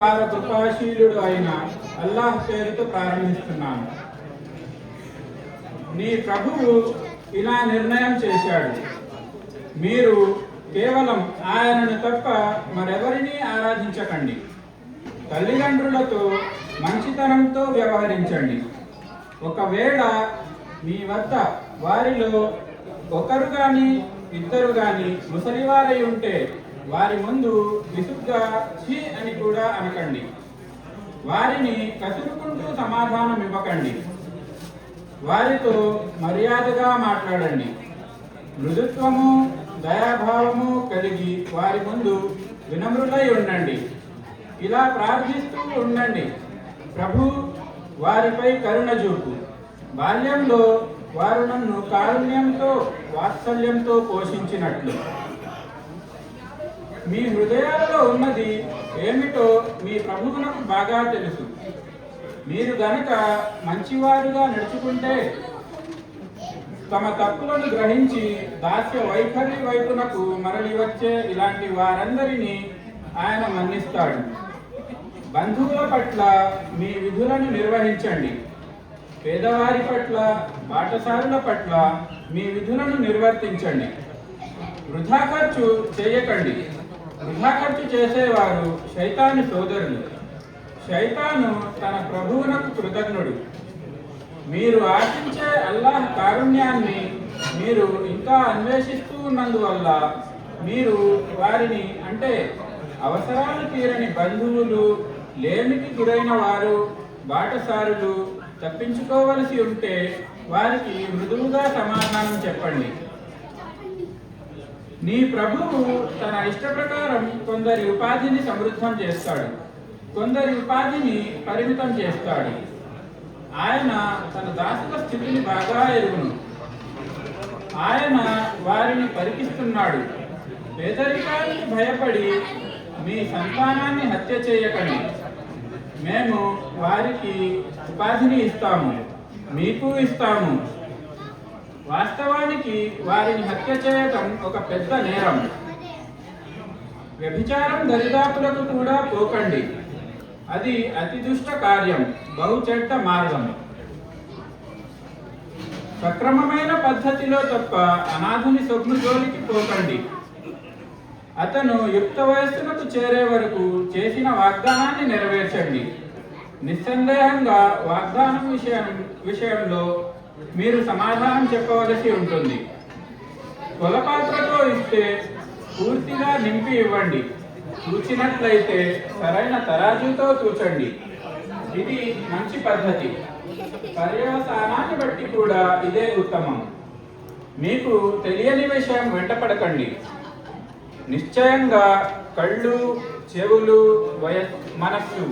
కృపాశీలుడు అయిన అల్లాహ్ పేరుతో ప్రారంభిస్తున్నాను. నీ ప్రభువు ఇలా నిర్ణయం చేశాడు, మీరు కేవలం ఆయనను తప్ప మరెవరిని ఆరాధించకండి. తల్లిదండ్రులతో మంచితనంతో వ్యవహరించండి. ఒకవేళ మీ వద్ద వారిలో ఒకరు కానీ ఇద్దరు కానీ ముసలివారై ఉంటే వారి ముందు విసుగ్గా ఛీ అని కూడా అనకండి. వారిని కసురుకుంటూ సమాధానం ఇవ్వకండి. వారితో మర్యాదగా మాట్లాడండి. మృదుత్వము దయాభావము కలిగి వారి ముందు వినమ్రులై ఉండండి. ఇలా ప్రార్థిస్తూ ఉండండి, ప్రభు వారిపై కరుణ చూపు. బాల్యంలో వారు నన్ను కారుణ్యంతో వాత్సల్యంతో పోషించినట్లు. మీ హృదయాలలో ఉన్నది ఏమిటో మీ ప్రభువునకు బాగా తెలుసు. మీరు గనక మంచివారుగా నడుచుకుంటే తమ తప్పులను గ్రహించి దాస్య వైఖరి వైపునకు మరలి వచ్చే ఇలాంటి వారందరినీ ఆయన మన్నిస్తాడు. బంధువుల పట్ల మీ విధులను నిర్వహించండి. పేదవారి పట్ల బాటసారుల పట్ల మీ విధులను నిర్వర్తించండి. వృధా ఖర్చు చేయకండి. వృధా ఖర్చు చేసేవారు శైతాను సోదరులు. శైతాను తన ప్రభువునకు కృతజ్ఞుడు. మీరు ఆశించే అల్లాహ్ కారుణ్యాన్ని మీరు ఇంకా అన్వేషిస్తూ ఉన్నందువల్ల మీరు వారిని, అంటే అవసరాలు తీరని బంధువులు, లేమికి గురైన వారు, బాటసారులు తప్పించుకోవలసి ఉంటే వారికి మృదువుగా సమాధానం చెప్పండి. నీ ప్రభువు తన ఇష్ట ప్రకారం కొందరి ఉపాధిని సమృద్ధం చేస్తాడు, కొందరి ఉపాధిని పరిమితం చేస్తాడు. ఆయన తన దాసుల స్థితిని బాగా ఎరుగును. ఆయన వారిని పరికిస్తున్నాడు. పేదరికానికి భయపడి మీ సంతానాన్ని హత్య చేయకండి. మేము వారికి ఉపాధిని ఇస్తాము, మీకు ఇస్తాము. వాస్తవానికి వారిని హత్య చేయటం ఒక పెద్ద నేరం. వ్యభిచారం దరిదాపులకు కూడా పోకండి. అది అతి దుష్ట కార్యం, బహు చెడ్డ మార్గం. సక్రమమైన పద్ధతిలో తప్ప అనాథుని సొమ్ము జోలికి పోకండి. అతను యుక్త వయస్సునకు చేరే వరకు చేసిన వాగ్దానాన్ని నెరవేర్చండి. నిస్సందేహంగా వాగ్దానం విషయంలో మీరు సమాధానం చెప్పవలసి ఉంటుంది. కొలపాత్రతో ఇస్తే పూర్తిగా నింపి ఇవ్వండి. తూచినట్లయితే సరైన తరాజుతో తూచండి. ఇది మంచి పద్ధతి. పర్యవసానాన్ని బట్టి కూడా ఇదే ఉత్తమం. మీకు తెలియని విషయం వెంటపడకండి. నిశ్చయంగా కళ్ళు, చెవులు, మనస్సు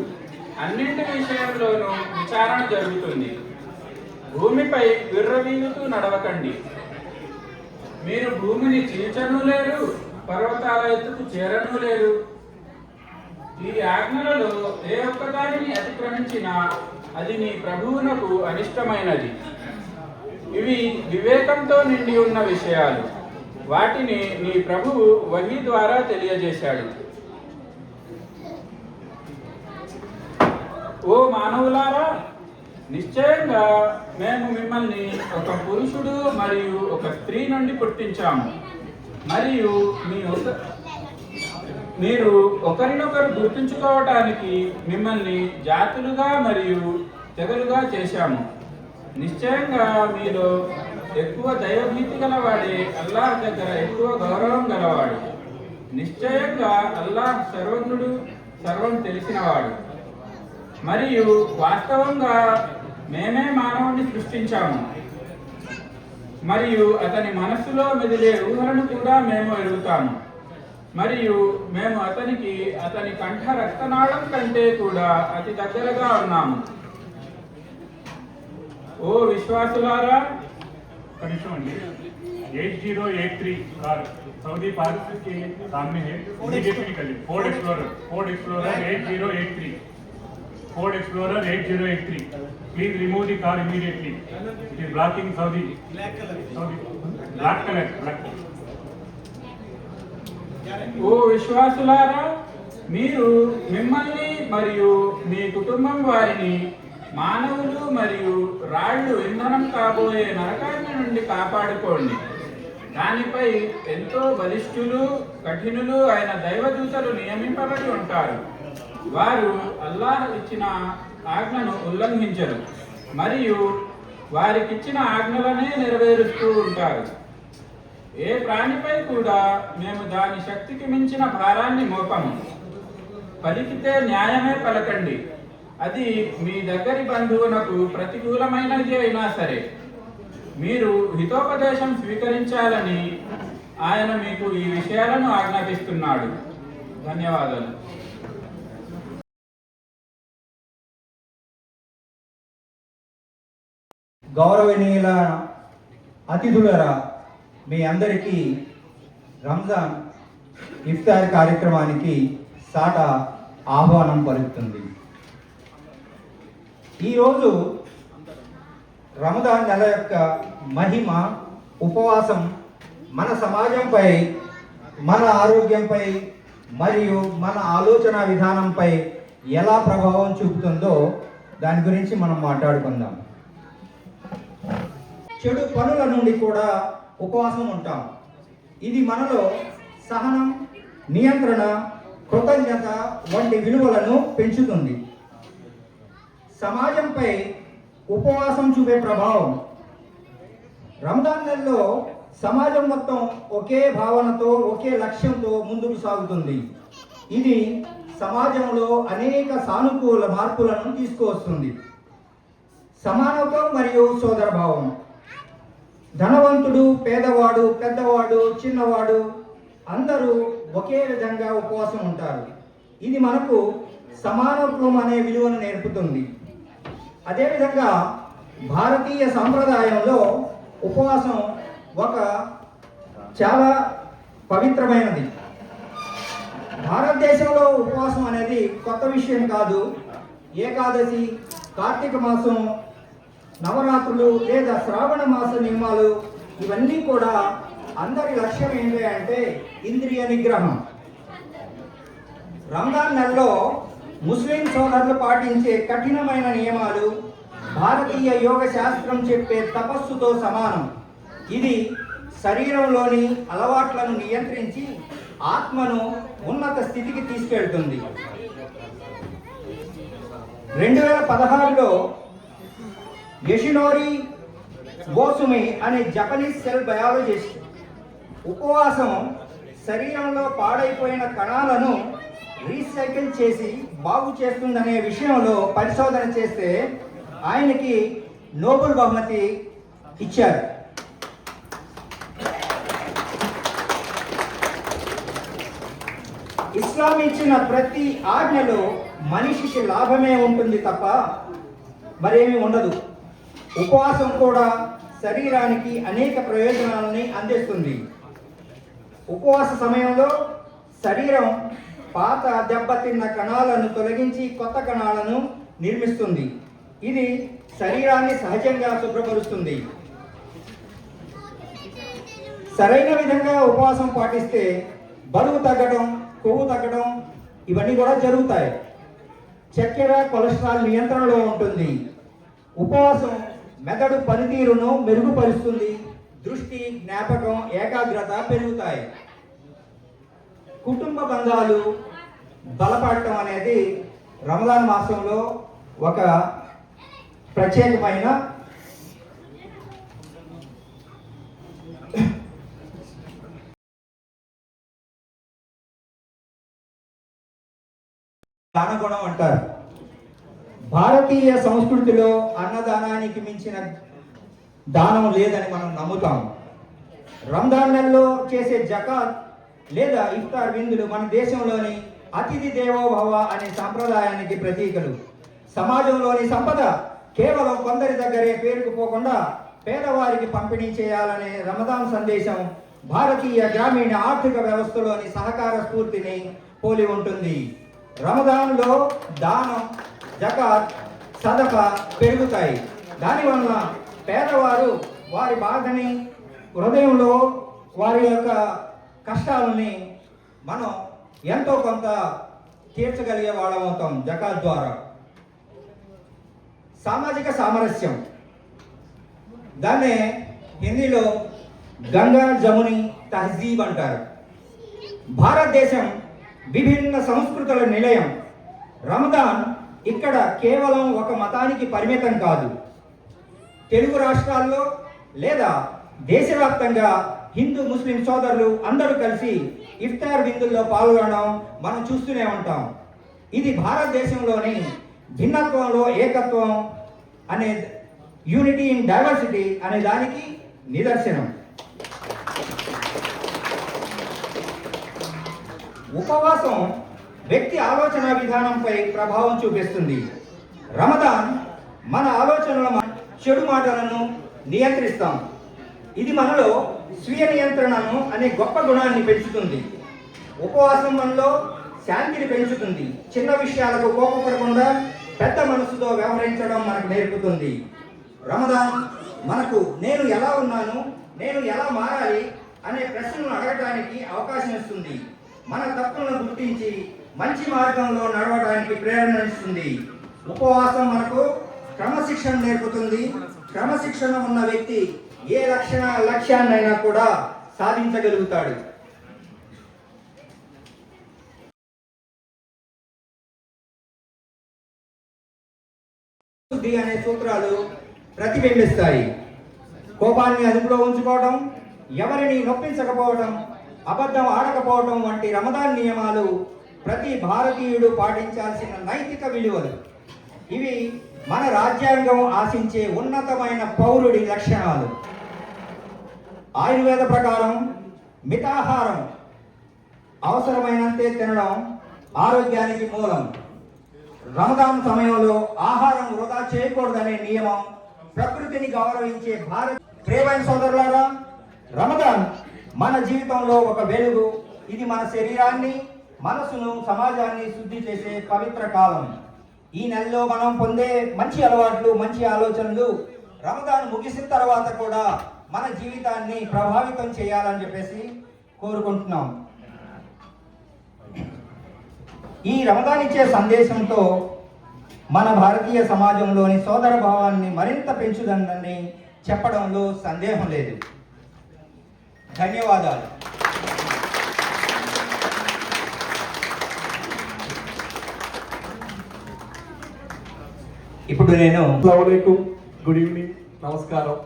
అన్నింటి విషయంలోనూ విచారణ జరుగుతుంది. భూమిపై విర్రవీగుతూ నడవకండి. మీరు భూమిని చీల్చను లేరు, పర్వతాల ఎత్తుకు చేరను లేరు. ఈ ఆజ్ఞలలో ఏ ఒక్కదానిని అతిక్రమించినా అది నీ ప్రభువునకు అనిష్టమైనది. ఇవి వివేకంతో నిండి ఉన్న విషయాలు. వాటిని నీ ప్రభువు వహీ ద్వారా తెలియజేశాడు. ఓ మానవులారా, నిశ్చయంగా మేము మిమ్మల్ని ఒక పురుషుడు మరియు ఒక స్త్రీ నుండి పుట్టించాము. మరియు మీరు ఒకరినొకరు గుర్తుంచుకోవటానికి మిమ్మల్ని జాతులుగా మరియు తెగలుగా చేశాము. నిశ్చయంగా మీలో ఎక్కువ దైవభీతి గలవాడే అల్లాహ్ దగ్గర ఎక్కువ గౌరవం గలవాడు. నిశ్చయంగా అల్లాహ్ సర్వజ్ఞుడు, సర్వం తెలిసినవాడు. మరియు వాస్తవంగా మేమే మానవుని సృష్టించాము, మరియు అతని మనస్సులో మెదిలే ఊహలను కూడా మేము ఎరుగుతాము. మరియు మేము అతనికి అతని కంఠ రక్తనాళం కంటే కూడా అతి దగ్గరగా ఉన్నాము. ఓ విశ్వాసులారా, 8083 कार सऊदी पार्क के सामने है, इमीडिएटली निकलिए। Ford Explorer 8083, Ford Explorer 8083, please remove the car immediately. It is blocking Saudi black colour. ఓ విశ్వాసులారా, మీరు మిమ్మల్ని మరియు మీ కుటుంబం వారిని మానవులు మరియు రాళ్ళు ఇంధనం కాబోయే నరకాగ్ని నుండి కాపాడుకోండి. దానిపై ఎంతో బలిష్ఠులు కఠినులు అయిన దైవదూతలు నియమింపబడి ఉంటారు. వారు అల్లాహ్ ఇచ్చిన ఆజ్ఞను ఉల్లంఘించరు మరియు వారికిచ్చిన ఆజ్ఞలనే నెరవేరుస్తూ ఉంటారు. ఏ ప్రాణిపై కూడా మేము దాని శక్తికి మించిన భారాన్ని మోపము. పలికితే న్యాయమే పలకండి, అది మీ దగ్గరి బంధువునకు ప్రతికూలమైనది అయినా సరే. మీరు హితోపదేశం స్వీకరించాలని ఆయన మీకు ఈ విషయాలను ఆజ్ఞాపిస్తున్నాడు. ధన్యవాదాలు. గౌరవనీయుల అతిథులరా, మీ అందరికీ రంజాన్ ఇఫ్తార్ కార్యక్రమానికి సాట ఆహ్వానం పలుకుతుంది. ఈరోజు రమదాన్ నెల యొక్క మహిమ, ఉపవాసం మన సమాజంపై, మన ఆరోగ్యంపై మరియు మన ఆలోచన విధానంపై ఎలా ప్రభావం చూపుతుందో దాని గురించి మనం మాట్లాడుకుందాం. చెడు పనుల నుండి కూడా ఉపవాసం ఉంటాం. ఇది మనలో సహనం, నియంత్రణ, కృతజ్ఞత వంటి విలువలను పెంచుతుంది. సమాజంపై ఉపవాసం చూపే ప్రభావం. రంజాన్ నెలలో సమాజం మొత్తం ఒకే భావనతో, ఒకే లక్ష్యంతో ముందుకు సాగుతుంది. ఇది సమాజంలో అనేక సానుకూల మార్పులను తీసుకువస్తుంది. సమానత్వం మరియు సోదరభావం. ధనవంతుడు, పేదవాడు, పెద్దవాడు, చిన్నవాడు అందరూ ఒకే విధంగా ఉపవాసం ఉంటారు. ఇది మనకు సమానత్వం అనే విలువను నేర్పుతుంది. అదేవిధంగా భారతీయ సాంప్రదాయంలో ఉపవాసం ఒక చాలా పవిత్రమైనది. భారతదేశంలో ఉపవాసం అనేది కొత్త విషయం కాదు. ఏకాదశి, కార్తీక మాసం, నవరాత్రులు లేదా శ్రావణ మాస నియమాలు ఇవన్నీ కూడా అందరి లక్ష్యం ఏంటి అంటే ఇంద్రియ నిగ్రహం. రంజాన్ నెలలో ముస్లిం సోదరులు పాటించే కఠినమైన నియమాలు భారతీయ యోగ శాస్త్రం చెప్పే తపస్సుతో సమానం. ఇది శరీరంలోని అలవాట్లను నియంత్రించి ఆత్మను ఉన్నత స్థితికి తీసుకెళ్తుంది. 2016లో యషినోరి బోసుమి అనే జపనీస్ సెల్ బయాలజిస్ట్ ఉపవాసం శరీరంలో పాడైపోయిన కణాలను రీసైకిల్ చేసి బాగు చేస్తుందనే విషయంలో పరిశోధన చేస్తే ఆయనకి నోబెల్ బహుమతి ఇచ్చారు. ఇస్లాం ఇచ్చిన ప్రతి ఆజ్ఞలో మనిషికి లాభమే ఉంటుంది తప్ప మరేమీ ఉండదు. ఉపవాసం కూడా శరీరానికి అనేక ప్రయోజనాలని అందిస్తుంది. ఉపవాస సమయంలో శరీరం పాత దెబ్బతిన్న కణాలను తొలగించి కొత్త కణాలను నిర్మిస్తుంది. ఇది శరీరాన్ని సహజంగా శుభ్రపరుస్తుంది. సరైన విధంగా ఉపవాసం పాటిస్తే బరువు తగ్గడం, కొవ్వు తగ్గడం ఇవన్నీ కూడా జరుగుతాయి. చక్కెర, కొలెస్ట్రాల్ నియంత్రణలో ఉంటుంది. ఉపవాసం మెదడు పనితీరును మెరుగుపరుస్తుంది. దృష్టి, జ్ఞాపకం, ఏకాగ్రత పెరుగుతాయి. కుటుంబ బంధాలు బలపడటం అనేది రంజాన్ మాసంలో ఒక ప్రత్యేకమైన దానగుణం అంటారు. భారతీయ సంస్కృతిలో అన్నదానానికి మించిన దానం లేదని మనం నమ్ముతాం. రంజాన్ నెలలో చేసే జకాత్ లేదా ఇఫ్తార్ విందులు మన దేశంలోని అతిథి దేవోభవ అనే సాంప్రదాయానికి ప్రతీకలు. సమాజంలోని సంపద కేవలం కొందరి దగ్గరే పేరుకుపోకుండా పేదవారికి పంపిణీ చేయాలనే రమదాన్ సందేశం భారతీయ గ్రామీణ ఆర్థిక వ్యవస్థలోని సహకార స్ఫూర్తిని పోలి ఉంటుంది. రమదాన్లో దానం, జకాత్, సదకా పెరుగుతాయి. దానివల్ల పేదవారు వారి బాధని, హృదయంలో వారి యొక్క కష్టాలని మనం ఎంతో కొంత తీర్చగలిగే వాళ్ళం అవుతాం జకాత్ ద్వారా. సామాజిక సామరస్యం, దాన్నే హిందీలో గంగా జముని తహజీబ్ అంటారు. భారతదేశం విభిన్న సంస్కృతుల నిలయం. రమదాన్ ఇక్కడ కేవలం ఒక మతానికి పరిమితం కాదు. తెలుగు రాష్ట్రాల్లో లేదా దేశవ్యాప్తంగా హిందూ ముస్లిం సోదరులు అందరూ కలిసి ఇఫ్తార్ విందుల్లో పాల్గొనడం మనం చూస్తూనే ఉంటాం. ఇది భారతదేశంలోని భిన్నత్వంలో ఏకత్వం అనే యూనిటీ ఇన్ డైవర్సిటీ అనే దానికి నిదర్శనం. ఉపవాసం వ్యక్తి ఆలోచన విధానంపై ప్రభావం చూపిస్తుంది. రమదాన్ మన ఆలోచనల చెడు మాటలను నియంత్రిస్తాం. ఇది మనలో స్వీయ నియంత్రణను అనే గొప్ప గుణాన్ని పెంచుతుంది. ఉపవాసం మనలో శాంతిని పెంచుతుంది. చిన్న విషయాలకు కోపపడకుండా పెద్ద మనసుతో వ్యవహరించడం మనకు నేర్పుతుంది. రమదాన్ మనకు నేను ఎలా ఉన్నాను, నేను ఎలా మారాలి అనే ప్రశ్నలు అడగడానికి అవకాశం ఇస్తుంది. మన తప్పులను గుర్తించి మంచి మార్గంలో నడవడానికి ప్రేరణ ఇస్తుంది. ఉపవాసం మనకు క్రమశిక్షణ నేర్పుతుంది. క్రమశిక్షణ ఉన్న వ్యక్తి ఏ లక్ష్యాన్నైనా కూడా సాధించగలుగుతాడు. అనే సూత్రాలు ప్రతిబింబిస్తాయి. కోపాన్ని అదుపులో ఉంచుకోవడం, ఎవరిని నొప్పించకపోవడం, అబద్ధం ఆడకపోవడం వంటి రమదాన్ నియమాలు ప్రతి భారతీయుడు పాటించాల్సిన నైతిక విలువలు. ఇవి మన రాజ్యాంగం ఆశించే ఉన్నతమైన పౌరుడి లక్షణాలు. ఆయుర్వేద ప్రకారం మితాహారం, అవసరమైనంతే తినడం ఆరోగ్యానికి మూలం. రమదాన్ సమయంలో ఆహారం వృధా చేయకూడదనే నియమం ప్రకృతిని గౌరవించే భారత. ప్రియమైన సోదరులారా, రమదాన్ మన జీవితంలో ఒక వెలుగు. ఇది మన శరీరాన్ని, మనసును, సమాజాన్ని శుద్ధి చేసే పవిత్ర కాలం. ఈ నెలలో మనం పొందే మంచి అలవాట్లు, మంచి ఆలోచనలు రమదాన్ ముగిసిన తర్వాత కూడా మన జీవితాన్ని ప్రభావితం చేయాలని చెప్పేసి కోరుకుంటున్నాం. ఈ రమదాన్ ఇచ్చే సందేశంతో మన భారతీయ సమాజంలోని సోదర భావాన్ని మరింత పెంచుదని చెప్పడంలో సందేహం లేదు. ధన్యవాదాలు. ఇప్పుడు నేను అస్సలాముఅలైకుం, గుడ్ ఈవినింగ్, నమస్కారం.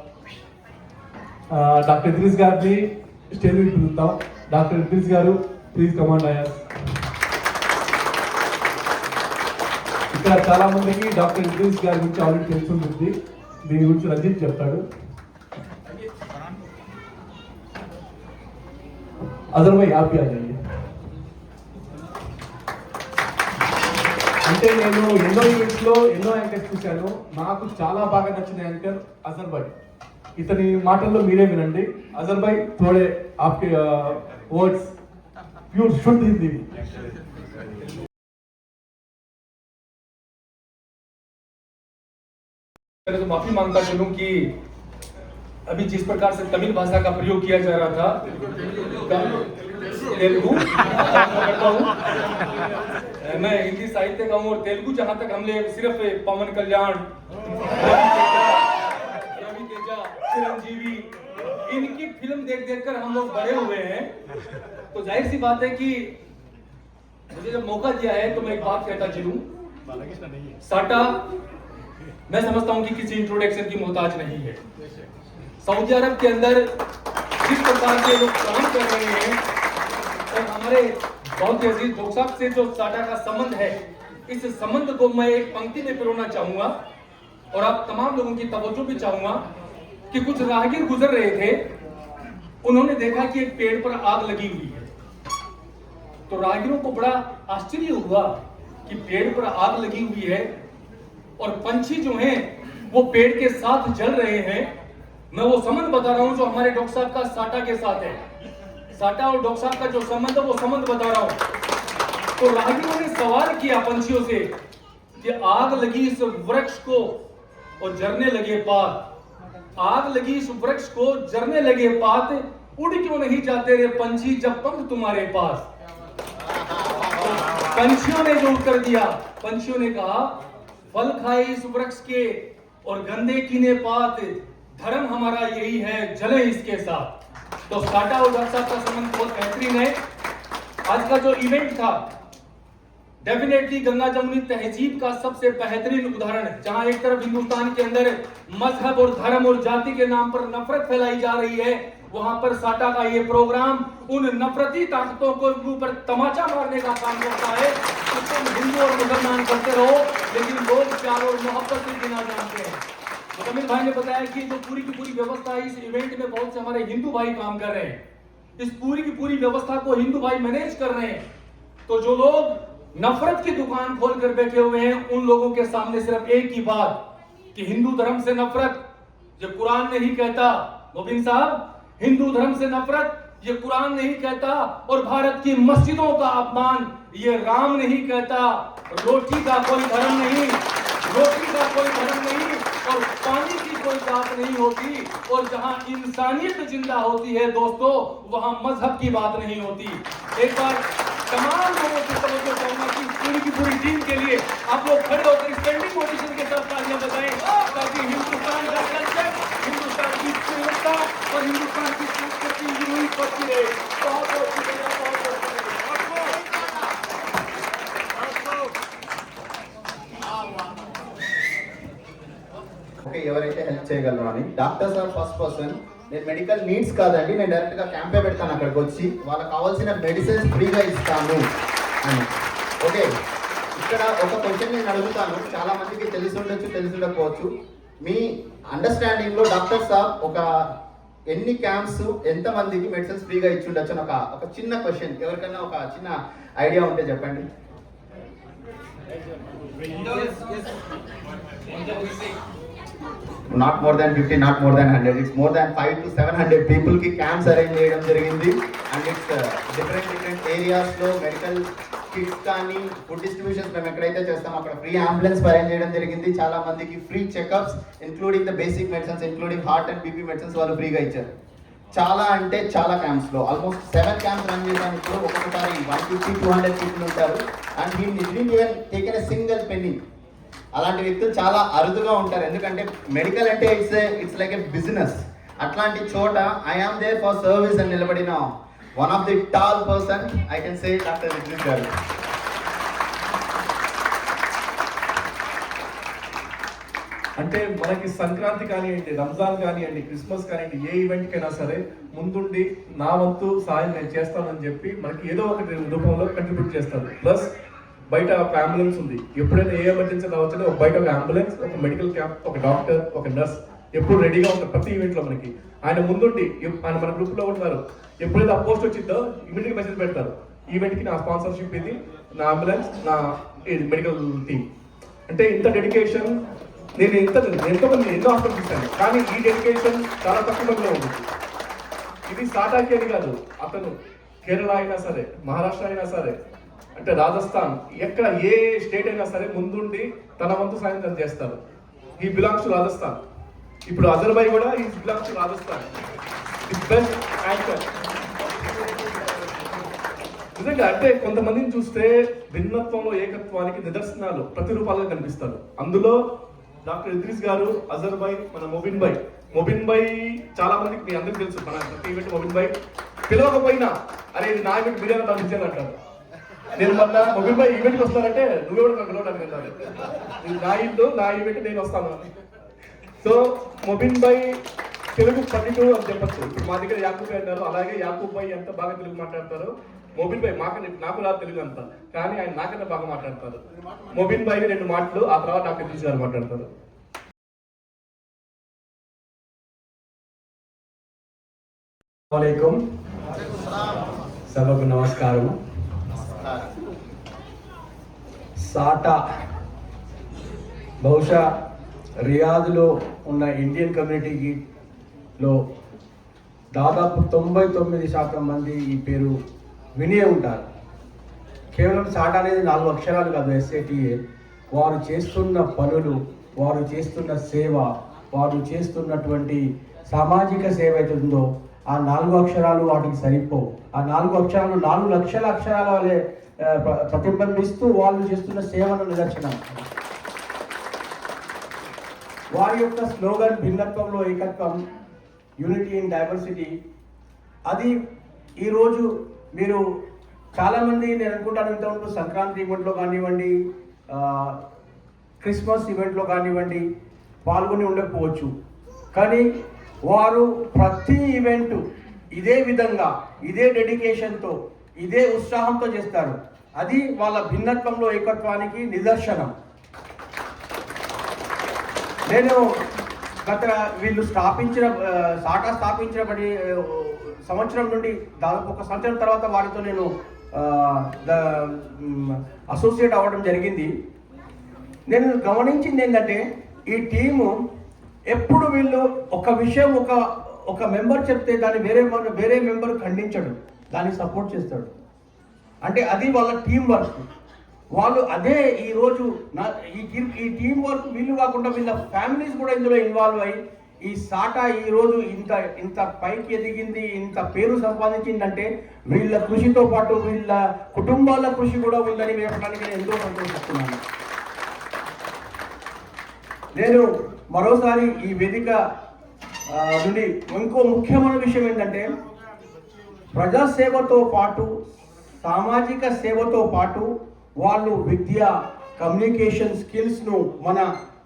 డాక్టర్ ఇద్రీస్ గారిని స్టేజ్ మీద పిలుద్దాం. డాక్టర్ ఇద్రీస్ గారు, ప్లీజ్ కమాండ్ అయ్యాస్. ఇక్కడ చాలా మందికి డాక్టర్ ఇద్రీస్ గారి గురించి ఆల్రెడీ తెలిసి ఉంటుంది. దీని గురించి రంజిత్ చెప్తాడు. అజర్ భాయ్ ఆపి ఆ జాయిए. అంటే నేను ఎన్నో ఈవెంట్స్ లో ఎన్నో యాంకర్స్ చూశాను. నాకు చాలా బాగా నచ్చిన యాంకర్ అజర్ భాయ్. ఇతని మాటల్లో మీరే వినండి. అజర్ భాయ్ थोड़े आपके वर्ड्स प्योर शुद्ध हिंदी में. तो माफी मांगता चलूं कि अभी जिस प्रकार से तमिल भाषा का प्रयोग किया जा रहा था, तेलुगु करता हूं मैं, हिंदी साहित्य का हूं और तेलुगु जहां तक हमने सिर्फ पवन कल्याण, रवि तेजा, चिरंजीवी, इनकी फिल्म देख कर हम लोग बड़े हुए हैं. तो जाहिर सी बात है कि मुझे जब मौका दिया है तो मैं एक बात कहता चलूं. साटा मैं समझता हूं कि किसी इंट्रोडक्शन की मोहताज नहीं है. सऊदी अरब के अंदर जिस प्रकार के लोग काम कर रहे हैं और हमारे बहुत ही अजीज डॉक्टर साहब से जो साटा का संबंध है, इस संबंध को मैं एक पंक्ति में पिरोना चाहूंगा और आप तमाम लोगों की तवज्जो भी चाहूंगा कि कुछ राहगीर गुजर रहे थे. उन्होंने देखा कि एक पेड़ पर आग लगी हुई है. तो राहगीरों को बड़ा आश्चर्य हुआ कि पेड़ पर आग लगी हुई है और पंछी जो हैं वो पेड़ के साथ जल रहे हैं. मैं वो संबंध बता रहा हूं जो हमारे डॉक्टर साहब का साटा के साथ है. साटा और डॉक्टर साहब का जो संबंध है वो संबंध बता रहा हूं. तो राहगीरों ने सवाल किया पंछियों से कि आग लगी इस वृक्ष को और जरने लगे पात, आग लगी इस वृक्ष को जरने लगे पात, उड़ क्यों नहीं जाते रे पंछी जब पंख तुम्हारे पास. पंछियों ने जो उत्तर दिया, पंछियों ने कहा फल खाए इस वृक्ष के और गंदे कीने पात, धर्म हमारा यही है, जले इसके साथ। तो साटा और डॉक्टर साहब का संबंध बहुत बेहतरीन है। आज का जो इवेंट था डेफिनेटली गंगा जमुनी तहजीब का सबसे बेहतरीन उदाहरण है, जहां एक तरफ हिंदुस्तान के अंदर मजहब और धर्म और जाति के नाम पर नफरत फैलाई जा रही है, वहां पर साटा का ये प्रोग्राम उन नफरती ताकतों को ऊपर तमाचा मारने का काम करता है। तो तुम हिंदू और मुसलमान करते रहो, लेकिन लोग प्यार और मोहब्बत से जीना जानते हैं। मुकम्मिल भाई ने बताया कि जो पूरी की पूरी व्यवस्था है, इस इवेंट में बहुत से हमारे हिंदू भाई काम कर रहे हैं, इस पूरी की पूरी व्यवस्था को हिंदू भाई मैनेज कर रहे हैं। तो जो लोग नफरत की दुकान खोल कर बैठे हुए हैं, उन लोगों के सामने सिर्फ एक ही बात कि हिंदू धर्म से नफरत ये कुरान नहीं कहता। मोबिन साहब, हिंदू धर्म से नफरत ये कुरान नहीं कहता, और भारत की मस्जिदों का अपमान ये राम नहीं कहता। रोटी का कोई धर्म नहीं, रोटी का कोई धर्म नहीं, और पानी की कोई बात नहीं होती, और जहां इंसानियत जिंदा होती है दोस्तों, वहां मजहब की बात नहीं होती। एक बार तमाम लोगों की तवज्जो चाहूंगा कि पूरी की पूरी टीम के लिए आप लोग खड़े होकर स्टैंडिंग पोजीशन के साथ तालियां बजाएं, ताकि हिंदुस्तान का कल्चर, हिंदुस्तान की विविधता और हिंदुस्तान की संस्कृति यूं ही बची रहे। बहुत बहुत शुक्रिया, बहुत बहुत ఓకే, ఎవరైతే హెల్ప్ చేయగలరు అని. Doctors are first person. నేను మెడికల్ నీడ్స్ కాదండి, నేను డైరెక్ట్గా క్యాంపే పెడతాను అక్కడికి వచ్చి, వాళ్ళకి కావాల్సిన మెడిసిన్స్ ఫ్రీగా ఇస్తాను అని. ఓకే, ఇక్కడ ఒక క్వశ్చన్ నేను అడుగుతాను, చాలా మందికి తెలిసి ఉండొచ్చు, తెలిసి ఉండకపోవచ్చు. మీ అండర్స్టాండింగ్లో డాక్టర్ సాబ్ ఒక ఎన్ని క్యాంప్స్, ఎంతమందికి మెడిసిన్స్ ఫ్రీగా ఇచ్చి ఉండొచ్చు అని ఒక చిన్న క్వశ్చన్, ఎవరికైనా ఒక చిన్న ఐడియా ఉంటే చెప్పండి. Not more than 50, not more than 100. It's more than 500 to 700 people ki camps arrange cheyadam jarigindi, and it's different areas lo medical kits kaani food distributions మేము ఎక్కడైతే చేస్తామో అక్కడ ఫ్రీ అంబులెన్స్ అరేంజ్ చేయడం జరిగింది. చాలా మందికి free checkups including the basic medicines including heart and BP medicines వాళ్ళు ఫ్రీగా ఇచ్చారు. చాలా అంటే చాలా క్యాంప్స్ లో ఆల్మోస్ట్ 7 క్యాంప్స్ రన్ చేశాను. ఇప్పుడు ఒక్కొక్కసారి 150-200 పీపుల్ ఉంటారు, and he didn't even taken a single Penney. అలాంటి వ్యక్తులు చాలా అరుదుగా ఉంటారు, ఎందుకంటే మెడికల్ అంటే ఇట్స్ లైక్ ఎ బిజినెస్. అట్లాంటి చోట I am there for service అని నిలబడిన one of the tall person I can say doctor Idris గారు. అంటే మనకి సంక్రాంతి కానివ్వండి, రంజాన్ కానివ్వండి, క్రిస్మస్ కానివ్వండి, ఏ ఈవెంట్కి అయినా సరే ముందుండి నా వంతు సాయం నేను చేస్తానని చెప్పి మనకి ఏదో ఒకటి రూపంలో కంట్రిబ్యూట్ చేస్తారు. ప్లస్ బయట ఒక అంబులెన్స్ ఉంది, ఎప్పుడైనా ఏ ఎమర్జెన్సీ రావచ్చని ఒక బయట ఒక అంబులెన్స్, ఒక మెడికల్ క్యాంప్, ఒక డాక్టర్, ఒక నర్స్ ఎప్పుడు రెడీగా ఉంటారు ప్రతి ఈవెంట్లో. మనకి ఆయన ముందుండి ఆయన మన గ్రూప్లో ఉన్నారు, ఎప్పుడైతే ఆ పోస్ట్ వచ్చిందో ఇమీడియట్గా మెసేజ్ పెడతారు, ఈవెంట్కి నా స్పాన్సర్షిప్ ఇది, నా అంబులెన్స్, నా మెడికల్ టీమ్. అంటే ఇంత డెడికేషన్ నేను ఎంతోమంది ఎన్నో హాస్పిటల్ చూశాను, కానీ ఈ డెడికేషన్ చాలా తక్కువ మందిలో ఉంటుంది. ఇది సాటాకి అని కాదు, అతను కేరళ అయినా సరే, మహారాష్ట్ర అయినా సరే, అంటే రాజస్థాన్, ఎక్కడ ఏ స్టేట్ అయినా సరే ముందుండి తన వంతు సాయం తను చేస్తారు. ఈ బిలాంగ్స్ టు రాజస్థాన్. ఇప్పుడు అజర్బై కూడా ఈ belongs to Rajasthan. The best actor. నిజంగా అంటే కొంతమందిని చూస్తే భిన్నత్వంలో ఏకత్వానికి నిదర్శనాలు ప్రతిరూపాలుగా కనిపిస్తారు. అందులో డాక్టర్ ఇద్రిస్ గారు, అజర్బై, మన మొబిన్ భాయ్ చాలా మందికి మీ అందరికీ తెలుసు. మన ప్రతి ఈవెంట్ మొబిన్ భాయ్ పిలవకపోయినా అరే ఇది నా ఈవెంట్ మీడియా నాకు ఇచ్చాను అంటారు. నేను మళ్ళీ మొబిన్ భాయ్ ఈవెంట్కి వస్తానంటే నువ్వెవడు నాకు గెలవడానికి వెళ్ళాలి, నా ఇల్లు నా ఈవెంట్ నేను వస్తాను అని. సో మొబిన్ భాయ్ తెలుగు 32 అని చెప్పచ్చు. ఇప్పుడు మా దగ్గర యాకూబ్ భాయ్ అన్నారు, అలాగే యాకూబ్ భాయ్ ఎంత బాగా తెలుగు మాట్లాడతారు. మొబిన్ భాయ్ నాకు రాదు తెలుగు అంత, కానీ ఆయన నాకన్నా బాగా మాట్లాడతారు. మొబిన్ భాయ్ 2 మాటలు, ఆ తర్వాత డాక్టర్ ఇద్రిస్ గారు మాట్లాడతారు. अस्सलामुअलैकुम, सबको नमस्कार. సాటా బహుశా రియాద్లో ఉన్న ఇండియన్ కమ్యూనిటీలో దాదాపు 99% మంది ఈ పేరు వినే ఉంటారు. కేవలం సాటా అనేది 4 అక్షరాలు కాదు, SATA. వారు చేస్తున్న పనులు, వారు చేస్తున్న సేవ, వారు చేస్తున్నటువంటి సామాజిక సేవ అయితే ఉందో ఆ 4 అక్షరాలు వాటికి సరిపోవు. ఆ 4 అక్షరాలు 4 లక్షల అక్షరాల వలె ప్రతిబింబిస్తూ వాళ్ళు చేస్తున్న సేవను నిదర్శనం. వారి యొక్క స్లోగన్ భిన్నత్వంలో ఏకత్వం, యూనిటీ ఇన్ డైవర్సిటీ. అది ఈరోజు మీరు చాలామంది, నేను అనుకుంటాను ఇంతకుముందు సంక్రాంతి ఈవెంట్లో కానివ్వండి, క్రిస్మస్ ఈవెంట్లో కానివ్వండి పాల్గొని ఉండకపోవచ్చు. కానీ వారు ప్రతి ఈవెంట్ ఇదే విధంగా, ఇదే డెడికేషన్తో, ఇదే ఉత్సాహంతో చేస్తారు. అది వాళ్ళ భిన్నత్వంలో ఏకత్వానికి నిదర్శనం. నేను వీళ్ళు సాటా స్థాపించినప్పటి సంవత్సరం నుండి దాదాపు 1 సంవత్సరం తర్వాత వారితో నేను అసోసియేట్ అవ్వడం జరిగింది. నేను గమనించింది ఏంటంటే, ఈ టీము ఎప్పుడు వీళ్ళు ఒక విషయం ఒక మెంబర్ చెప్తే దాన్ని వేరే మెంబర్ ఖండించడు, దాన్ని సపోర్ట్ చేస్తాడు. అంటే అది వాళ్ళ టీం వర్క్. వాళ్ళు అదే ఈరోజు ఈ టీం వర్క్ వీళ్ళు కాకుండా వీళ్ళ ఫ్యామిలీస్ కూడా ఇందులో ఇన్వాల్వ్ అయ్యి ఈ సాటా ఈరోజు ఇంత పైకి ఎదిగింది, ఇంత పేరు సంపాదించిందంటే వీళ్ళ కృషితో పాటు వీళ్ళ కుటుంబాల కృషి కూడా ఉందని చెప్పడానికి నేను ఎంతో సంతోషిస్తున్నాను. నేను మరోసారి ఈ వేదిక నుండి ఇంకో ముఖ్యమైన విషయం ఏంటంటే, ప్రజాసేవతో పాటు సామాజిక సేవతో పాటు వాళ్ళు విద్య, కమ్యూనికేషన్ స్కిల్స్ను మన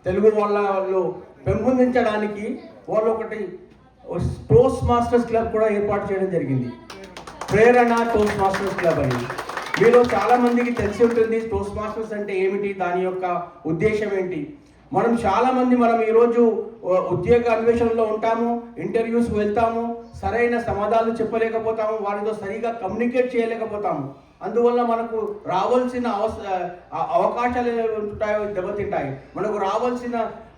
తెలుగు వాళ్ళలో పెంపొందించడానికి వాళ్ళు ఒకటి టోస్ట్ మాస్టర్స్ క్లబ్ కూడా ఏర్పాటు చేయడం జరిగింది. ప్రేరణ టోస్ట్ మాస్టర్స్ క్లబ్ అని. మీలో చాలామందికి తెలిసి ఉంటుంది టోస్ట్ మాస్టర్స్ అంటే ఏమిటి, దాని యొక్క ఉద్దేశం ఏంటి. మనం ఈరోజు ఉద్యోగ అన్వేషణలో ఉంటాము, ఇంటర్వ్యూస్కి వెళ్తాము, సరైన సమాధానాలు చెప్పలేకపోతాము, వారితో సరిగా కమ్యూనికేట్ చేయలేకపోతాము. అందువల్ల మనకు రావాల్సిన అవకాశాలు ఉంటాయో దెబ్బతింటాయి. మనకు రావాల్సిన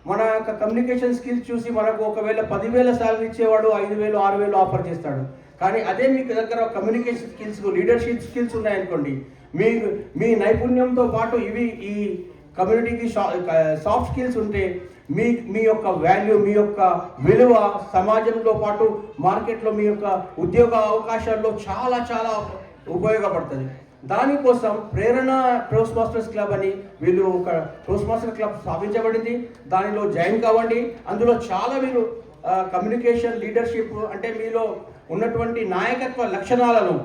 మన యొక్క కమ్యూనికేషన్ స్కిల్స్ చూసి మనకు ఒకవేళ 10,000 శాలరీ ఇచ్చేవాడు 5,000, 6,000 ఆఫర్ చేస్తాడు. కానీ అదే మీకు దగ్గర కమ్యూనికేషన్ స్కిల్స్, లీడర్షిప్ స్కిల్స్ ఉన్నాయనుకోండి, మీ నైపుణ్యంతో పాటు ఈ కమ్యూనిటీకి సాఫ్ట్ స్కిల్స్ ఉంటే మీ యొక్క వాల్యూ, మీ యొక్క విలువ సమాజంతో పాటు మార్కెట్లో మీ యొక్క ఉద్యోగ అవకాశాల్లో చాలా చాలా ఉపయోగపడుతుంది. దానికోసం ప్రేరణ టోస్ట్ మాస్టర్స్ క్లబ్ అని వీళ్ళు ఒక టోస్ట్ మాస్టర్ క్లబ్ స్థాపించబడింది. దానిలో జాయిన్ కావండి. అందులో చాలా మీరు కమ్యూనికేషన్, లీడర్షిప్ అంటే మీలో ఉన్నటువంటి నాయకత్వ లక్షణాలను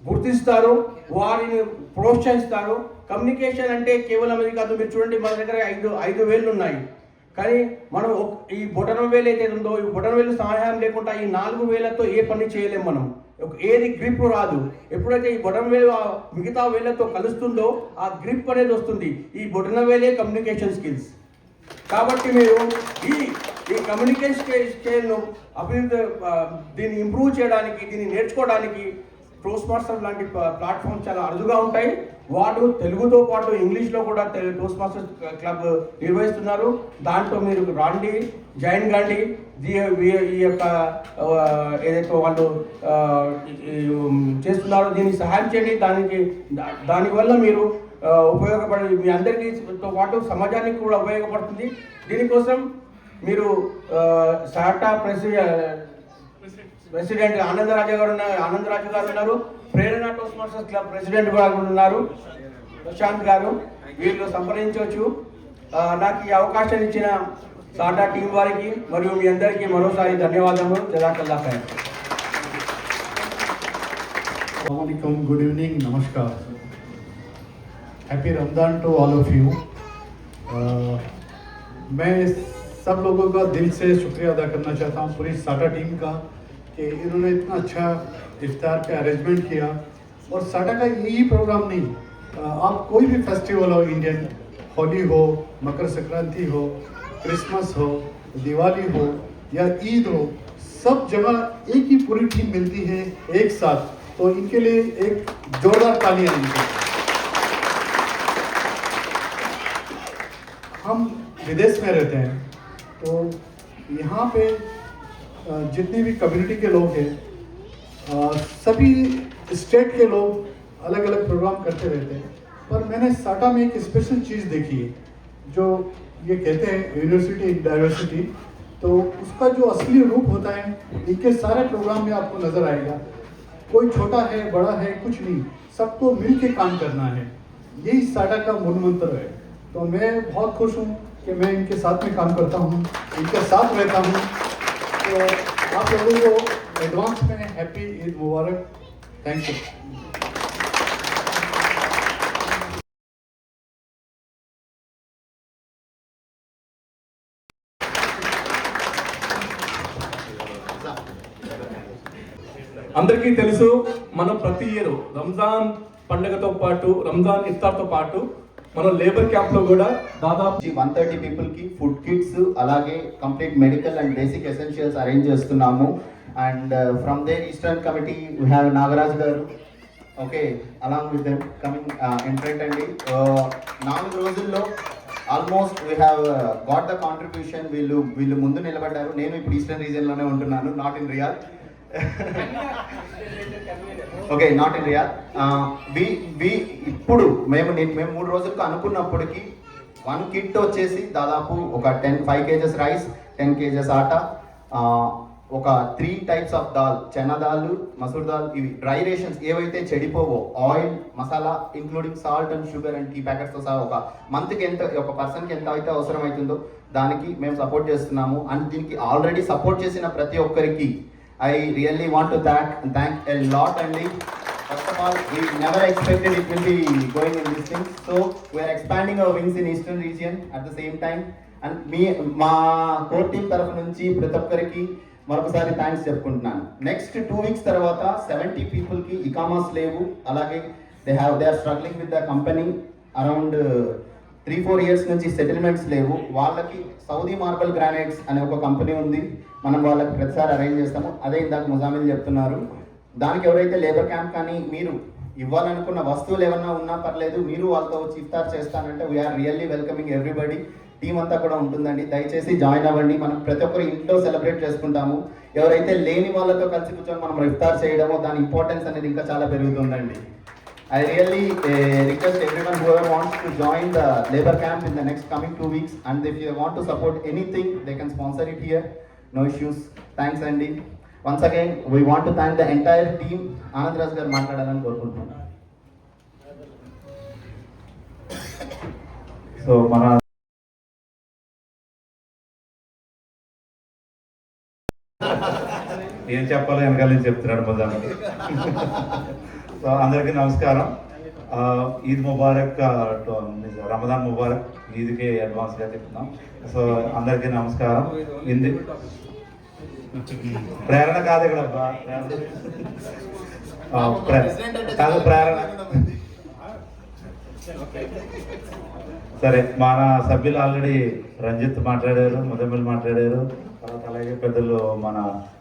గుర్తిస్తారు, వారిని ప్రోత్సహిస్తారు. కమ్యూనికేషన్ అంటే కేవలం అది కాదు. మీరు చూడండి, మన దగ్గర 5 వేళ్ళు ఉన్నాయి. కానీ మనం ఈ బొటన వేలు అయితే ఉందో, ఈ బొటన వేలు సహాయం లేకుండా ఈ 4 వేలతో ఏ పని చేయలేము. మనం ఏది గ్రిప్ రాదు. ఎప్పుడైతే ఈ బొటన వేలు మిగతా వేలతో కలుస్తుందో ఆ గ్రిప్ అనేది వస్తుంది. ఈ బొటన వేలే కమ్యూనికేషన్ స్కిల్స్. కాబట్టి మీరు ఈ కమ్యూనికేషన్ స్కిల్ను అభివృద్ధి, దీన్ని ఇంప్రూవ్ చేయడానికి, దీన్ని నేర్చుకోవడానికి టోస్ట్ మాస్టర్ లాంటి ప్లాట్ఫామ్ చాలా అరుదుగా ఉంటాయి. వాళ్ళు తెలుగుతో పాటు ఇంగ్లీష్లో కూడా టోస్ట్ మాస్టర్స్ క్లబ్ నిర్వహిస్తున్నారు. దాంట్లో మీరు రండి, జాయిన్ కండి. ఈ యొక్క ఏదైతే వాళ్ళు చేస్తున్నారో దీనికి సహాయం చేయండి. దానివల్ల మీరు ఉపయోగపడే మీ అందరికీతో పాటు సమాజానికి కూడా ఉపయోగపడుతుంది. దీనికోసం మీరు సాటా ప్రెసిడెంట్ ఆనందరాజు గారు ఉన్నారు. ప్రేరణ టోస్ట్ మాస్టర్స్ క్లబ్ ప్రెసిడెంట్ గారు ఉన్నారు, ప్రశాంత్ గారు. వీళ్ళు సంప్రదించవచ్చు. నాకు ఈ అవకాశం ఇచ్చిన సాటా టీం వారికి మరియు మీ అందరికీ మరోసారి ధన్యవాదాలు. జజాకల్లాహ్ ఖైర్. Assalamualaikum, good evening, namaskar. Happy Ramadan to all of you. मैं सब लोगों का दिल से शुक्रिया अदा करना चाहता हूँ पूरी साटा टीम का कि इन्होंने इतना अच्छा इफ्तार का अरेंजमेंट किया। और साटा का यही प्रोग्राम नहीं, आप कोई भी फेस्टिवल हो, इंडियन होली हो, मकर संक्रांति हो, क्रिसमस हो, दिवाली हो या ईद हो, सब जगह एक ही पूरी टीम मिलती है एक साथ। तो इनके लिए एक जोरदार तालियां इनके। हम विदेश में रहते हैं, तो यहाँ पे जितने भी कम्युनिटी के लोग हैं, सभी स्टेट के लोग अलग अलग प्रोग्राम करते रहते हैं। पर मैंने साटा में एक स्पेशल चीज़ देखी है, जो ये कहते हैं यूनिवर्सिटी इन डाइवर्सिटी। तो उसका जो असली रूप होता है इनके सारे प्रोग्राम में आपको नजर आएगा। कोई छोटा है बड़ा है कुछ नहीं, सबको मिल के काम करना है, यही साटा का मूल मंत्र है। तो मैं बहुत खुश हूँ कि मैं इनके साथ में काम करता हूँ, इनके साथ रहता हूँ। तो आप लोगों को एडवांस में happy Eid Mubarak. Thank you. అందరికీ తెలుసు మనం ప్రతి ఇయర్ రంజాన్ పండుగతో పాటు రంజాన్ ఇఫ్తార్తో పాటు మనం లేబర్ క్యాంప్ లో కూడా దాదాపు 130 పీపుల్ కి ఫుడ్ కిట్స్ అలాగే complete medical and basic essentials arrange చేస్తున్నాము. And from there eastern committee we have Nagaraj గారు, okay, along with them coming in front అండి. 4 రోజుల్లో almost we have got the contribution. వీళ్ళు ముందు నిలబడ్డారు. నేను ఇప్పుడు ఈస్టర్న్ రీజియన్లోనే ఉంటున్నాను, not in Riyadh. Okay, not in Riyadh. ఇప్పుడు మేము 3 రోజులకు అనుకున్నప్పటికీ 1 కిట్ వచ్చేసి దాదాపు ఒక 5 కేజెస్ రైస్, 10 కేజెస్ ఆటా, ఒక 3 టైప్స్ ఆఫ్ దాల్, చనా దాల్, మసూర్ దాల్, ఇవి డ్రై రేషన్స్ ఏవైతే చెడిపోవో, oil, masala including salt and sugar and tea ప్యాకెట్స్తో సహా ఒక మంత్కి ఒక పర్సన్కి ఎంత అయితే అవసరం అవుతుందో దానికి మేము సపోర్ట్ చేస్తున్నాము. అండ్ దీనికి ఆల్రెడీ సపోర్ట్ చేసిన ప్రతి ఒక్కరికి I really want to thank a lot, Andy. First of all, we never expected it will be going in this thing. So we are expanding our wings in Eastern region at the same time. And మా core team తరఫు నుంచి ప్రతి ఒక్కరికి మరొకసారి thanks చెప్పుకుంటున్నాను. Next 2 weeks తర్వాత 70 పీపుల్కి ecommerce లేవు, అలాగే they are struggling with the company. Around 3-4 years నుంచి సెటిల్మెంట్స్ లేవు. వాళ్ళకి సౌదీ మార్బల్ గ్రానైట్స్ అనే ఒక కంపెనీ ఉంది, మనం వాళ్ళకి ప్రతిసారి అరేంజ్ చేస్తాము. అదే ఇందాక ముజామిల్ చెప్తున్నారు. దానికి ఎవరైతే లేబర్ క్యాంప్ కానీ మీరు ఇవ్వాలనుకున్న వస్తువులు ఏమన్నా ఉన్నా పర్లేదు, మీరు వాళ్ళతో వచ్చి ఇఫ్తార్ చేస్తానంటే we are really welcoming everybody. Team అంతా కూడా ఉంటుందండి, దయచేసి జాయిన్ అవ్వండి. మనం ప్రతి ఒక్కరు ఇంట్లో సెలబ్రేట్ చేసుకుంటాము. ఎవరైతే లేని వాళ్ళతో కలిసి కూర్చొని మనం ఇఫ్తార్ చేయడమో దాని ఇంపార్టెన్స్ అనేది ఇంకా చాలా పెరుగుతుందండి. I really request everyone whoever wants to join the labor camp in the next coming 2 weeks, and if you want to support anything they can sponsor it here, no issues. Thanks Andy. Once again we want to thank the entire team. Anand Raj garu maatladalani korukuntunna. So mana ఏం చెప్పాలో వెనకాల నుంచి చెప్తున్నాడు మొదలు. So అందరికీ నమస్కారం. ఈద్ ముబారక్, రమదాన్ ముబారక్, ఈద్కి అడ్వాన్స్గా చెప్తున్నాం. సో అందరికీ నమస్కారం. ప్రేరణ కాదు ఇక్కడ, కాదు ప్రేరణ. సరే, మన సభ్యులు ఆల్రెడీ రంజిత్ మాట్లాడారు, ముదమ్మిల్ మాట్లాడారు, తర్వాత అలాగే పెద్దలు మన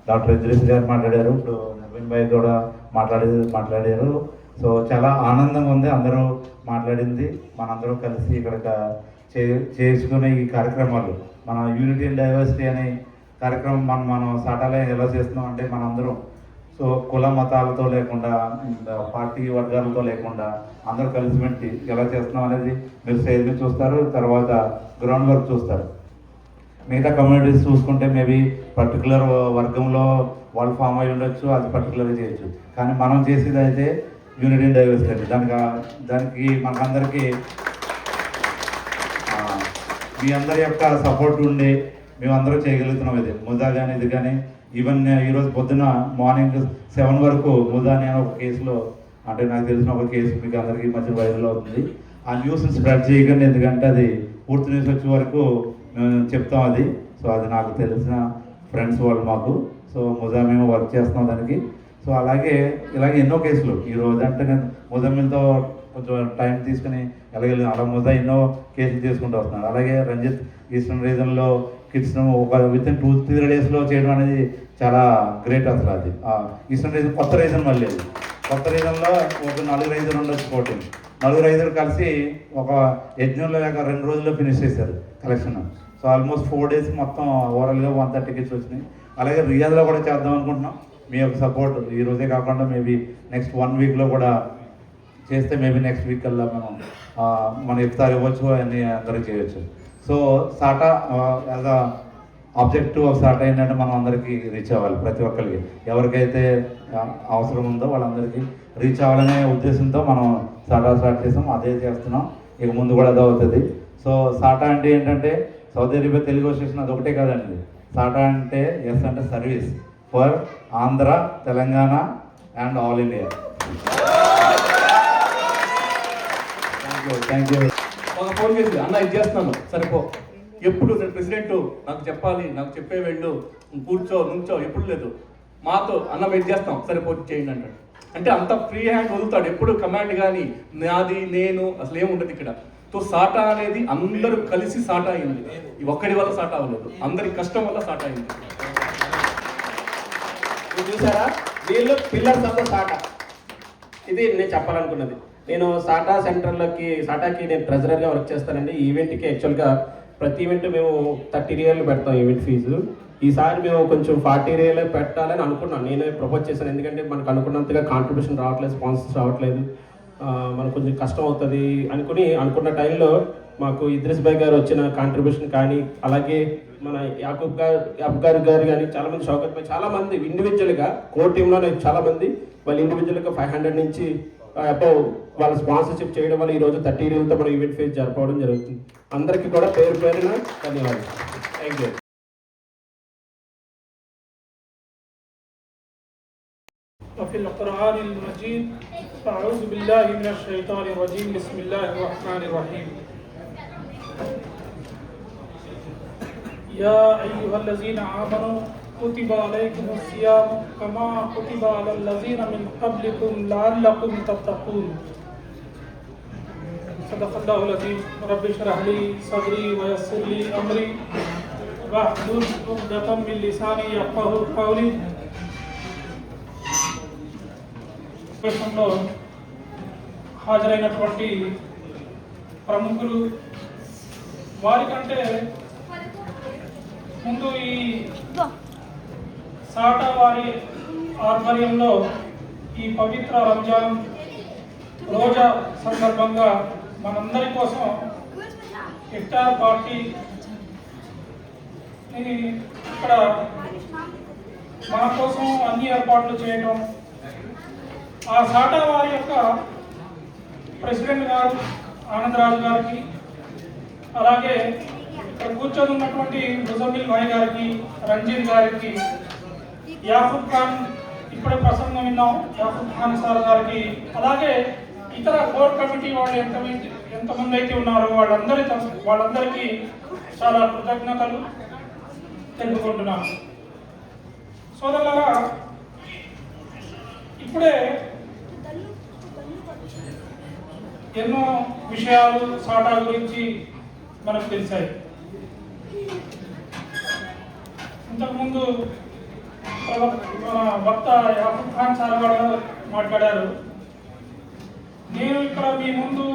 డాక్టర్ ఇద్రీస్ గారు మాట్లాడారు, ఇప్పుడు నవీన్ భాయ్ కూడా మాట్లాడారు. సో చాలా ఆనందంగా ఉంది అందరూ మాట్లాడింది. మనందరూ కలిసి ఇక్కడ చేసుకునే ఈ కార్యక్రమాలు, మన యూనిటీ అండ్ డైవర్సిటీ అనే కార్యక్రమం మనం సాటాలో ఎలా చేస్తున్నాం అంటే మనందరం సో కుల మతాలతో లేకుండా, పార్టీ వర్గాలతో లేకుండా అందరూ కలిసిమెట్టి ఎలా చేస్తున్నాం అనేది మీరు స్టేజ్ మీద చూస్తారు, తర్వాత గ్రౌండ్ వర్క్ చూస్తారు. మిగతా కమ్యూనిటీస్ చూసుకుంటే మేబీ పర్టికులర్ వర్గంలో వాళ్ళు ఫామ్ అయి ఉండొచ్చు, అది పర్టికులర్గా చేయొచ్చు. కానీ మనం చేసేది అయితే యూనిటీ అండ్ డైవర్సిటీ. దానికి మనకందరికీ మీ అందరి యొక్క సపోర్ట్ ఉండి మేమందరూ చేయగలుగుతున్నాం. ఇది ముదా కానీ ఇది కానీ ఈవెన్ ఈరోజు పొద్దున మార్నింగ్ 7 వరకు ముదా నేను ఒక కేసులో, అంటే నాకు తెలిసిన ఒక కేసు మీకు అందరికీ మధ్య వైరల్ అవుతుంది. ఆ న్యూస్ని స్ప్రెడ్ చేయకండి, ఎందుకంటే అది పూర్తి న్యూస్ వచ్చే వరకు మేము చెప్తాం అది. సో అది నాకు తెలిసిన ఫ్రెండ్స్ వాళ్ళు మాకు. సో ముదా మేము వర్క్ చేస్తున్నాం దానికి. సో అలాగే ఇలాగే ఎన్నో కేసులు ఈరోజు అంటే నేను ముదమ్మిల్తో కొంచెం టైం తీసుకుని వెళ్ళగలిగాను. అలా ముదా ఎన్నో కేసులు తీసుకుంటూ వస్తున్నాను. అలాగే రంజిత్ ఈస్టర్న్ రీజన్లో కిడ్స్ను ఒక వితిన్ 2-3 డేస్లో చేయడం అనేది చాలా గ్రేట్ అసలు. అది ఈస్టర్న్ రీజన్ కొత్త రీజన్, మళ్ళీ అది కొత్త రీజన్లో ఒక 4-5 ఉండొచ్చు పోటీ. 4-5 కలిసి ఒక యజ్ఞంలో లేక 2 రోజుల్లో ఫినిష్ చేశారు కలెక్షన్. సో ఆల్మోస్ట్ 4 days మొత్తం ఓవరాల్గా 130 టికెట్స్ వచ్చినాయి. అలాగే రియాద్లో కూడా చేద్దాం అనుకుంటున్నాం. మీ యొక్క సపోర్ట్ ఈ రోజే కాకుండా మేబీ నెక్స్ట్ 1 weekలో కూడా చేస్తే మేబీ నెక్స్ట్ వీక్ కల్లా మనం ఇఫ్తార్ ఇవ్వచ్చు, అన్నీ అందరూ చేయొచ్చు. So SATA as a objective of SATA ఏంటంటే మనం అందరికీ రీచ్ అవ్వాలి, ప్రతి ఒక్కరికి ఎవరికైతే అవసరం ఉందో వాళ్ళందరికీ రీచ్ అవ్వాలనే ఉద్దేశంతో మనం సాటా స్టార్ట్ చేసాం, అదే చేస్తున్నాం, ఇక ముందు కూడా అదే అవుతుంది. సో సాటా అంటే ఏంటంటే సౌదీ అరేబియా తెలుగు అసోసియేషన్ అది ఒకటే కాదండి. సాటా అంటే ఎస్ అంటే service for Andhra, Telangana and all India. Thank you. ఒక ఫోన్ చేసి అన్న ఇది చేస్తున్నాను సరిపో, ఎప్పుడు ప్రెసిడెంట్ నాకు చెప్పాలి, నాకు చెప్పే వెళ్ళు, కూర్చో నుంచో ఎప్పుడు లేదు, మాతో అన్న వెయిట్ చేస్తాం సరిపోతే చేయండి అంటాడు. అంటే అంత ఫ్రీ హ్యాండ్ వదులుతాడు, ఎప్పుడు కమాండ్ కానీ నాది నేను అసలు ఏముండదు ఇక్కడ. సో సాటా అనేది అందరూ కలిసి సాటా అయింది, ఒక్కడి వల్ల సాటా అవ్వలేదు, అందరి కష్టం వల్ల సాటా అయింది. చూసారా, వీళ్ళు పిల్లర్స్ ఆఫ్ ద సాటా. ఇది నేను చెప్పాలనుకున్నది. నేను సాటాకి నేను ట్రెజరర్గా వర్క్ చేస్తానండి. ఈ ఈవెంట్కి యాక్చువల్గా ప్రతి ఈవెంట్ మేము 30 రియల్ పెడతాం ఈవెంట్ ఫీజు. ఈసారి మేము కొంచెం 40 రియల్ పెట్టాలని అనుకున్నాను, నేనే ప్రపోజ్ చేశాను. ఎందుకంటే మనకు అనుకున్నంతగా కాంట్రిబ్యూషన్ రావట్లేదు, స్పాన్సర్స్ రావట్లేదు, మనకు కొంచెం కష్టం అవుతుంది అనుకున్న టైంలో మాకు ఇద్రిస్ భాయ్ గారు వచ్చిన కాంట్రిబ్యూషన్ కానీ, అలాగే మన యాకూబ్ గారు కానీ చాలామంది, షౌకత్ భాయ్, చాలామంది ఇండివిజువల్గా కోర్ టీంలోనే చాలామంది వాళ్ళు ఇండివిజువల్గా 500 నుంచి అబౌవ్ వాళ్ళ స్పాన్సర్షిప్ చేయడం వల్ల ఈరోజు 30 రియల్తో మనం ఈవెంట్ ఫేస్ జరపడం జరుగుతుంది. అందరికీ కూడా పేరు పేరున ధన్యవాదాలు. Thank you. وفي القرآن المجيد أعوذ بالله من الشيطان الرجيم بسم الله الرحمن الرحيم يا أيها الذين آمنوا كتب عليكم الصيام كما كتب على الذين من قبلكم لعلكم تتقون صدق الله العظيم رب اشرح لي صدري ويسر لي أمري واحلل عقدة من لساني يفقهوا قولي. దేశంలో హాజరైనటువంటి ప్రముఖులు, వారికంటే ముందు ఈ సాటా వారి ఆధ్వర్యంలో ఈ పవిత్ర రంజాన్ రోజా సందర్భంగా మనందరి కోసం ఇఫ్తార్ పార్టీ ఇక్కడ మన కోసం అన్ని ఏర్పాట్లు చేయడం, ఆ సాటా వారి యొక్క ప్రెసిడెంట్ గారు ఆనందరాజు గారికి, అలాగే ఇక్కడ కూర్చొని ఉన్నటువంటి ముజమ్మిల్ భాయ్ గారికి, రంజీత్ గారికి, యాకూబ్ ఖాన్ ఇప్పుడే ప్రసంగం విన్నాం, యాకూబ్ ఖాన్ సార్ గారికి, అలాగే ఇతర కోర్ కమిటీ వాళ్ళు ఎంతమంది అయితే ఉన్నారో వాళ్ళందరికీ చాలా కృతజ్ఞతలు తెలుపుకుంటున్నాను. సోదరులారా, ఇప్పుడే ఎన్నో విషయాలు సాటా గురించి మనకు తెలిసాయి. ఇంతకుముందు మన వక్త యాకూబ్ ఖాన్ సార్ గారు మాట్లాడారు. నేను ఇక్కడ మీ ముందు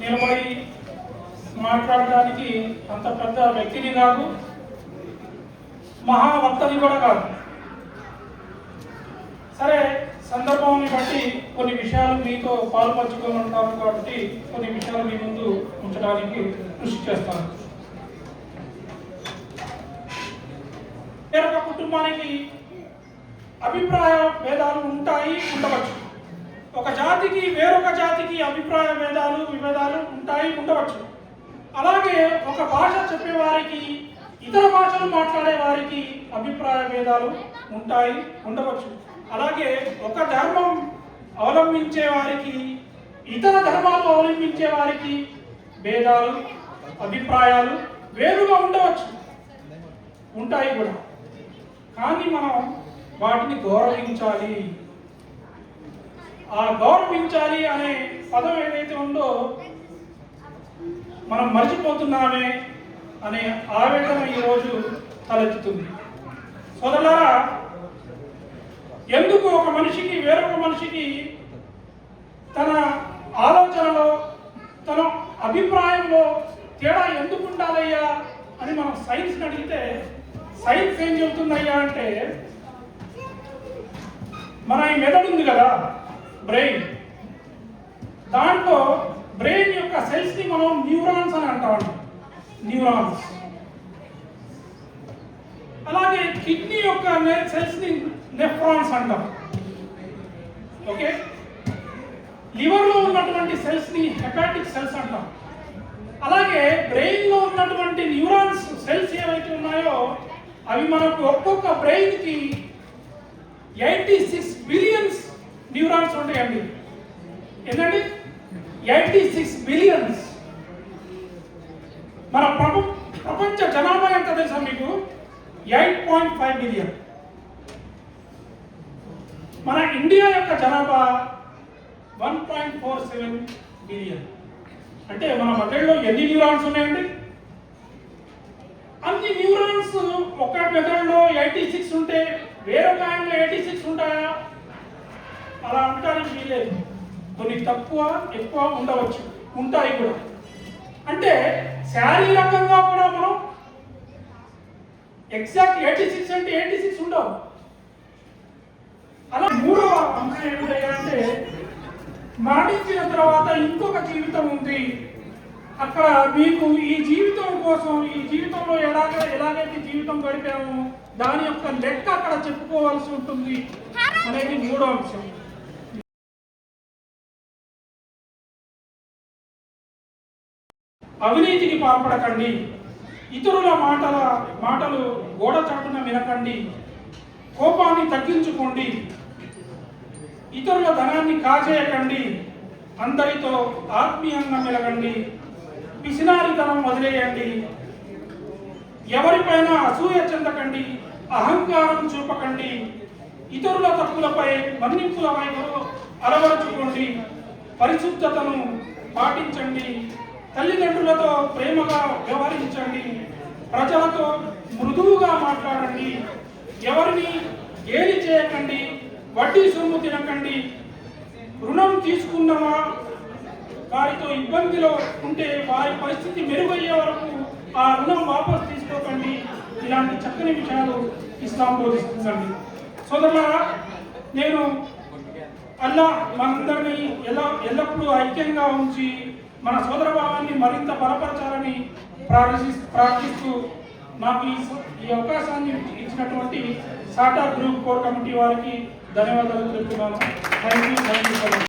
నిలబడి మాట్లాడడానికి అంత పెద్ద వ్యక్తిని కాదు, మహావక్తని కూడా కాదు. సరే, సందర్భాన్ని బట్టి కొన్ని విషయాలు మీతో పాల్పంచుకోనుంటాను కాబట్టి కొన్ని విషయాలు మీ ముందు ఉంచడానికి కృషి చేస్తాను. వేరొక కుటుంబానికి అభిప్రాయ భేదాలు ఉంటాయి, ఉండవచ్చు. ఒక జాతికి వేరొక జాతికి అభిప్రాయ విభేదాలు ఉంటాయి, ఉండవచ్చు. అలాగే ఒక భాష చెప్పేవారికి ఇతర భాషలు మాట్లాడే వారికి అభిప్రాయ భేదాలు ఉంటాయి, ఉండవచ్చు. అలాగే ఒక ధర్మం అవలంబించే వారికి ఇతర ధర్మాలు అవలంబించే వారికి భేదాలు, అభిప్రాయాలు వేరుగా ఉండవచ్చు, ఉంటాయి కూడా. కానీ మనం వాటిని గౌరవించాలి. ఆ గౌరవించాలి అనే పదం ఏదైతే ఉందో మనం మర్చిపోతున్నామే అనే ఆవేదన ఈరోజు తలెత్తుతుంది. సోదరులారా, ఎందుకు ఒక మనిషికి వేరొక మనిషికి తన ఆలోచనలో, తన అభిప్రాయంలో తేడా ఎందుకు ఉండాలయ్యా అని మనం సైన్స్ని అడిగితే సైన్స్ ఏం చెబుతుందయ్యా అంటే, మన ఈ మెదడు ఉంది కదా, బ్రెయిన్, దాంట్లో బ్రెయిన్ యొక్క సెల్స్ని మనం న్యూరాన్స్ అని అంటామండి. న్యూరాన్స్ అలాగే కిడ్నీ యొక్క సెల్స్ ని నెఫ్రాన్స్ అంటాం. ఓకే, లివర్ లో ఉన్నటువంటి సెల్స్ ని హెపాటిక్ సెల్స్ అంటాం. అలాగే బ్రెయిన్ లో ఉన్నటువంటి న్యూరాన్స్ సెల్స్ ఏవైతే ఉన్నాయో అవి మనకు ఒక్కొక్క బ్రెయిన్ కి 86 బిలియన్స్ న్యూరాన్స్ ఉంటాయండి. ఏంటండి 86 బిలియన్స్. మన ప్రపంచ జనాభా ఎంత తెలుసా మీకు? 8.5 బిలియన్. మన ఇండియా యొక్క జనాభా 1.47 బిలియన్. అంటే మన మెదడులో ఎన్ని న్యూరాన్స్ ఉన్నాయండి? అన్ని న్యూరాన్స్ ఒక మెదడులో 86 ఉంటే వేరొక ఆయనలో 86 ఉంటాయా? అలా ఉండడానికి వీలేదు. కొన్ని తక్కువ ఎక్కువ ఉండవచ్చు, ఉంటాయి కూడా. అంటే శారీరకంగా కూడా మనం ఎగ్జాక్ట్ 86 అంటే 86 ఉండవు. అలా మూడవ అంశం ఏమిటంటే మరణించిన తర్వాత ఇంకొక జీవితం ఉంది. అక్కడ మీకు ఈ జీవితం కోసం, ఈ జీవితంలో ఎలాగైతే జీవితం గడిపామో దాని యొక్క లెక్క అక్కడ చెప్పుకోవాల్సి ఉంటుంది అనేది మూడో అంశం. అవినీతికి పాల్పడకండి, ఇతరుల మాటలు గోడ చాటున వినకండి, కోపాన్ని తగ్గించుకోండి, ఇతరుల ధనాన్ని కాజేయకండి, అందరితో ఆత్మీయంగా మెలగండి, పిసినారితనం వదిలేయండి, ఎవరిపైన అసూయ చెందకండి, అహంకారం చూపకండి, ఇతరుల తప్పులపై మన్నింపుల వైపు అలవరుచుకోండి, పరిశుద్ధతను పాటించండి, తల్లిదండ్రులతో ప్రేమగా వ్యవహరించండి, ప్రజలతో మృదువుగా మాట్లాడండి, ఎవరిని గేలి చేయకండి, వడ్డీ సొమ్ము తినకండి, రుణం తీసుకున్న వారితో ఇబ్బందిలో ఉంటే వారి పరిస్థితి మెరుగయ్యే వరకు ఆ రుణం వాపసు తీసుకోకండి. ఇలాంటి చక్కని విషయాలు ఇస్లాం బోధిస్తుందండి. సోదరులారా, నేను అల్లా మనందరినీ ఎల్లప్పుడూ ఐక్యంగా ఉంచి మన సోదరభావాన్ని మరింత బలపరచాలని ప్రార్థిస్తూ నాకు ఈ అవకాశాన్ని ఇచ్చినటువంటి సాటా గ్రూప్ కోర్ కమిటీ వారికి ధన్యవాదాలు తెలుపుతున్నాను. Thank you.